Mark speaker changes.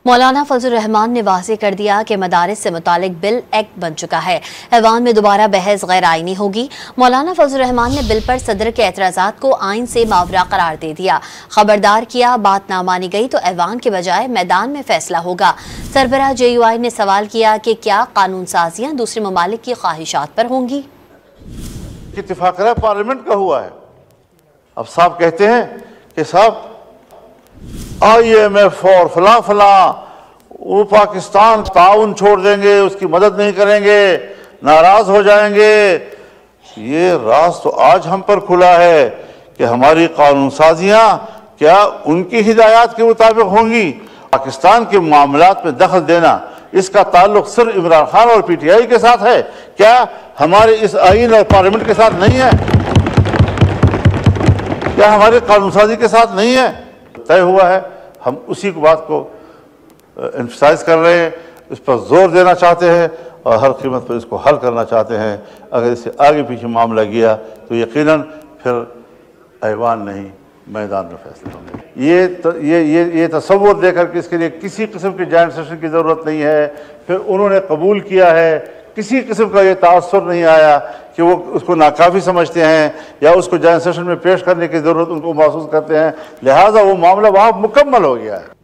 Speaker 1: मौलाना फजल रहमान ने वाज़ेह कर दिया कि मदारिस से मुतालिक बिल एक्ट बन चुका है। ऐवान में दोबारा बहस गैर आइनी होगी। मौलाना फजल रहमान ने बिल पर सदर के एतराज़ात को आइन से मावरा करार दे दिया। खबरदार किया, बात ना मानी गई तो ऐवान के बजाय मैदान में फैसला होगा। सरबराह JUI ने सवाल किया कि क्या कानून साजियाँ दूसरे ममालिक की ख्वाहिशात पर होंगी।
Speaker 2: इत्तेफाक पार्लियामेंट का हुआ है। अब साहब कहते हैं कि साहब IMF और फला फला वो पाकिस्तान ताउन छोड़ देंगे, उसकी मदद नहीं करेंगे, नाराज हो जाएंगे। ये राज तो आज हम पर खुला है कि हमारी कानून साजियाँ क्या उनकी हिदायत के मुताबिक होंगी। पाकिस्तान के मामलात में दखल देना, इसका ताल्लुक सिर्फ इमरान खान और PTI के साथ है, क्या हमारे इस आईन और पार्लियामेंट के साथ नहीं है? क्या हमारे कानून साजी के साथ नहीं है? तय हुआ है, हम उसी बात को एम्फसाइज कर रहे हैं, इस पर जोर देना चाहते हैं और हर कीमत पर इसको हल करना चाहते हैं। अगर इससे आगे पीछे मामला गया तो यकीनन फिर ऐवान नहीं मैदान में फैसले होंगे। ये तसव्वुर देकर कि इसके लिए किसी किस्म की जॉइंट सेशन की ज़रूरत नहीं है, फिर उन्होंने कबूल किया है, किसी किस्म का ये तासुर नहीं आया कि वो उसको नाकाफ़ी समझते हैं या उसको जॉइंट सेशन में पेश करने की ज़रूरत उनको महसूस करते हैं, लिहाजा वो मामला वहाँ मुकम्मल हो गया है।